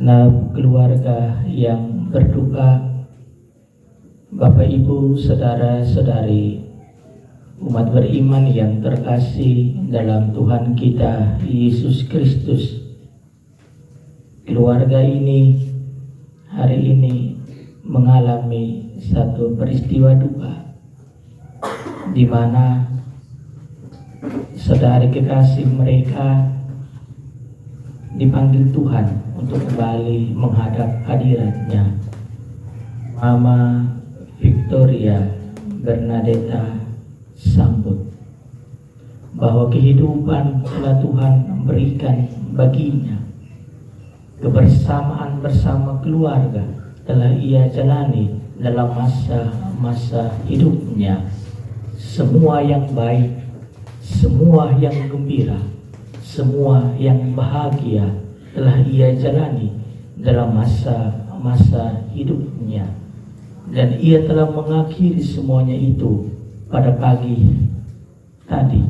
Nah, keluarga yang berduka, Bapak Ibu, saudara-saudari, umat beriman yang terkasih dalam Tuhan kita Yesus Kristus, keluarga ini hari ini mengalami satu peristiwa duka di mana saudari kekasih mereka dipanggil Tuhan untuk kembali menghadap hadirat-Nya. Mama Victoria Bernadetta Sambut, bahwa kehidupan telah Tuhan berikan baginya, kebersamaan bersama keluarga telah ia jalani dalam masa-masa hidupnya. Semua yang baik, semua yang gembira, semua yang bahagia telah ia jalani dalam masa-masa hidupnya, dan ia telah mengakhiri semuanya itu pada pagi tadi,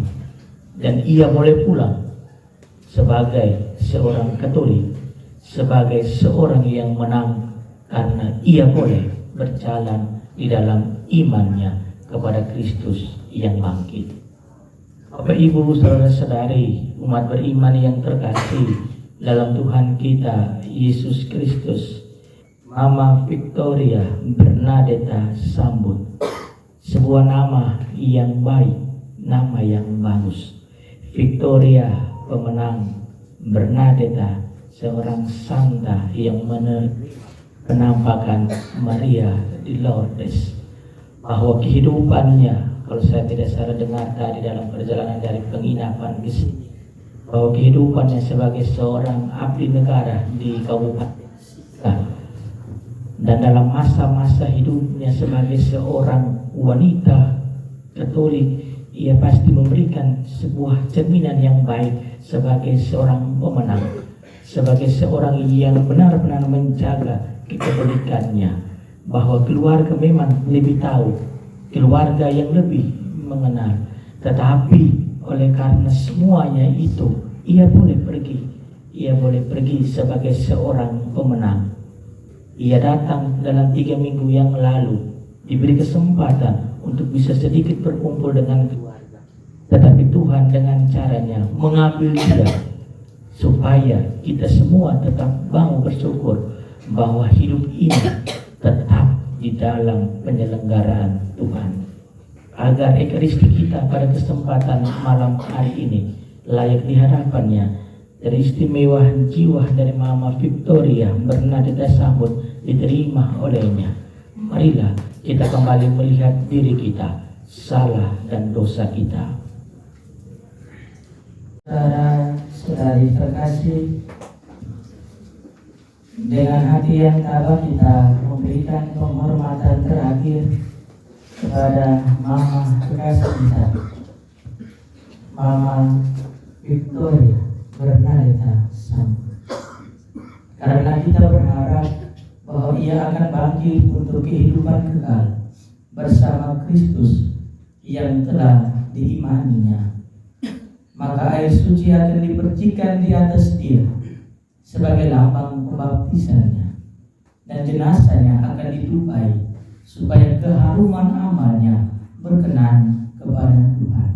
dan ia boleh pulang sebagai seorang Katolik, sebagai seorang yang menang, karena ia boleh berjalan di dalam imannya kepada Kristus yang bangkit. Bapak Ibu, saudara-saudari, umat beriman yang terkasih dalam Tuhan kita Yesus Kristus, Mama Victoria Bernadetta Sambut, sebuah nama yang baik, nama yang bagus. Victoria pemenang, Bernadetta seorang santa yang menampakkan Maria di Lourdes, bahwa kehidupannya, kalau saya tidak salah dengar tadi dalam perjalanan dari penginapan ke sini, bahwa kehidupannya sebagai seorang abdi negara di Kabupaten Sika, dan dalam masa-masa hidupnya sebagai seorang wanita Katolik, ia pasti memberikan sebuah cerminan yang baik sebagai seorang pemenang, sebagai seorang yang benar-benar menjaga kekatolikannya, bahwa keluarga memang lebih tahu, keluarga yang lebih mengenal, tetapi oleh karena semuanya itu ia boleh pergi sebagai seorang pemenang. Ia datang dalam 3 minggu yang lalu, diberi kesempatan untuk bisa sedikit berkumpul dengan keluarga, tetapi Tuhan dengan caranya mengambil dia supaya kita semua tetap mau bersyukur bahwa hidup ini tetap di dalam penyelenggaraan Tuhan, agar ekaristi kita pada kesempatan malam hari ini layak di hadapannya. Teristimewa jiwa dari Mama Victoria Bernadetta Sambut diterima olehnya. Marilah kita kembali melihat diri kita, salah dan dosa kita. Saudara-saudari terkasih, dengan hati yang tabah kita memberikan penghormatan terakhir kepada Mama kekasih kita, Mama Victoria Bernadetta Sambut, karena kita berharap bahwa ia akan bangkit untuk kehidupan kekal bersama Kristus yang telah diimaninya. Maka air suci akan dipercikan di atas dia sebagai lambang pembaptisannya, dan jenazahnya akan ditupai supaya keharuman amalnya berkenan kepada Tuhan.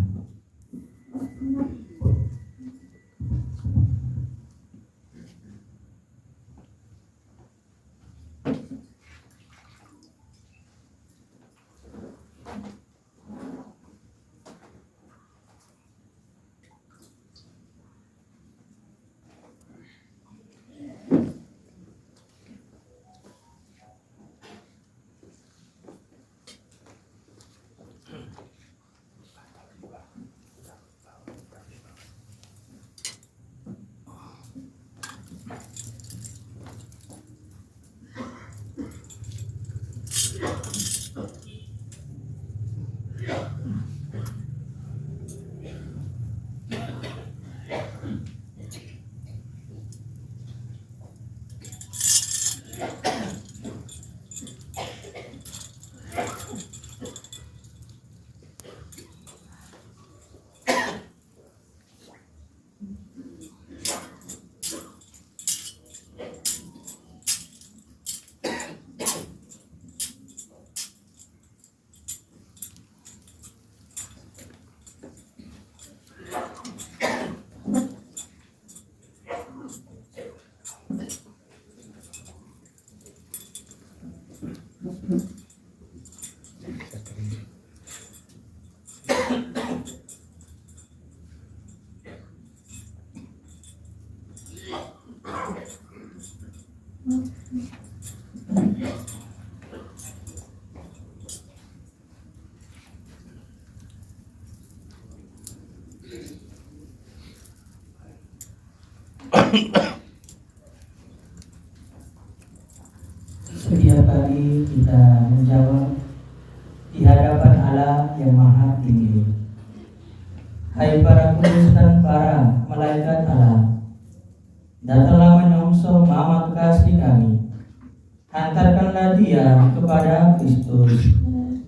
Setiap kali kita menjawab di hadapan Allah yang Maha Tinggi, hai para kudus dan para malaikat Allah, datanglah menyongsong Mama kekasih kami, hantarkanlah dia kepada Kristus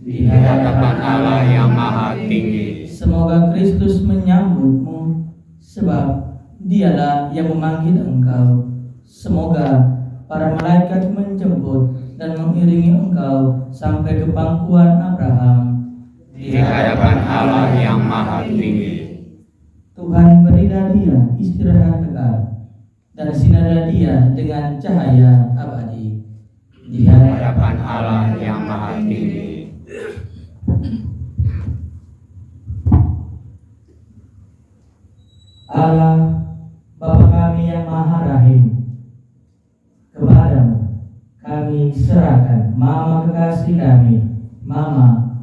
di hadapan Allah yang Maha Tinggi. Semoga Kristus menyambutmu, sebab dialah yang memanggil engkau. Semoga para malaikat menjemput dan mengiringi engkau sampai ke pangkuan Abraham Di hadapan Allah yang Maha Tinggi. Tuhan berilah dia istirahat kekal dan sinarlah dia dengan cahaya abadi di Hadapan Allah yang Maha Tinggi. Allah Bapa kami yang Maha Rahim, kepadamu kami serahkan Mama kekasih kami, Mama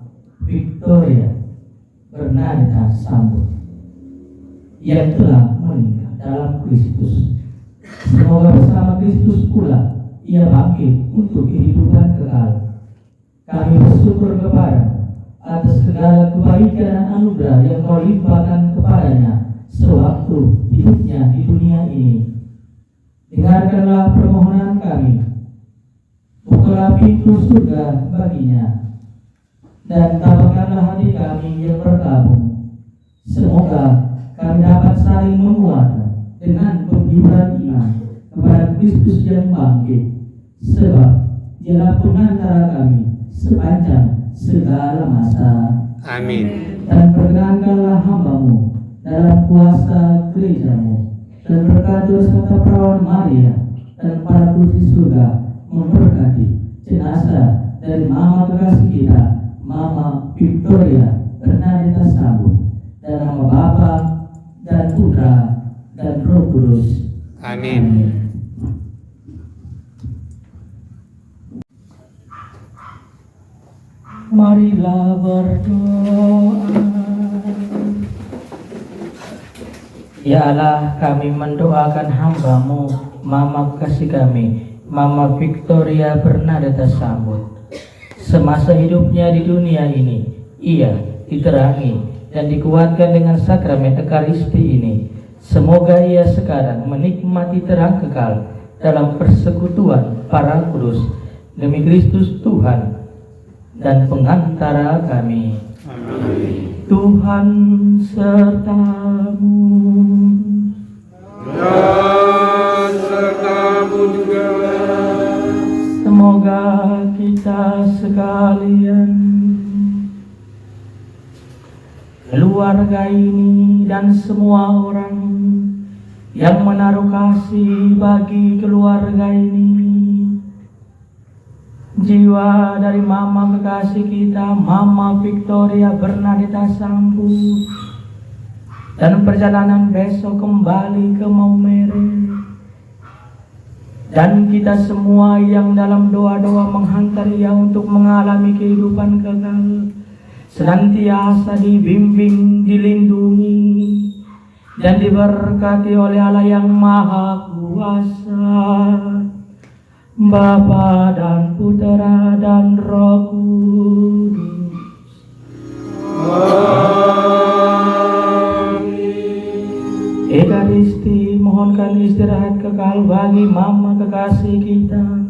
Victoria Bernadetta Sambo, yang telah meninggal dalam Kristus. Semoga bersama Kristus pula ia bangkit untuk kehidupan kekal. Kami bersyukur kepada atas segala kebaikan dan anugerah yang kau limpahkan kepadanya sewaktu hidupnya di dunia ini. Dengarkanlah permohonan kami, bukalah pintu surga baginya, dan tabahkanlah hati kami yang berkabung. Semoga kami dapat saling menguatkan dengan penghiburan iman kepada Kristus yang bangkit, sebab dialah pengantara kami sepanjang segala masa. Amin. Dan perkenankanlah hamba-Mu dalam kuasa gereja-Mu, dan berkati serta perawan Maria dan para kudus di surga memberkati jenazah dari Mama kekasih kita, Mama Victoria Bernadetta Sambo, dan nama Bapa dan Putra dan Roh Kudus. Amin. Marilah berdoa. Ya Allah, kami mendoakan hamba-Mu, Mama kekasih kami, Mama Victoria Bernadetta Sambo. Semasa hidupnya di dunia ini, ia diterangi dan dikuatkan dengan sakramen Ekaristi ini. Semoga ia sekarang menikmati terang kekal dalam persekutuan para kudus demi Kristus Tuhan dan pengantara kami. Amin. Tuhan sertamu. Dan sertamu juga. Semoga kita sekalian, keluarga ini dan semua orang yang menaruh kasih bagi keluarga ini, jiwa dari Mama kekasih kita, Mama Victoria Bernadetta Sambo, dan perjalanan besok kembali ke Maumere, dan kita semua yang dalam doa-doa menghantar ia untuk mengalami kehidupan kekal, senantiasa dibimbing, dilindungi, dan diberkati oleh Allah yang Maha Kuasa, Bapa dan Putra dan Roh Kudus. Ekaristi mohonkan istirahat kekal bagi Mama kekasih kita,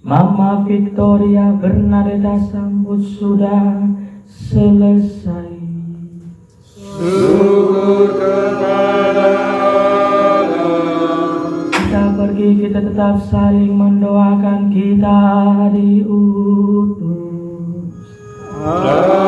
Mama Victoria Bernadetta Sambo sudah selesai. Syukur kepada Allah. Kita pergi, kita tetap saling mendoakan, kita diutus. Amin.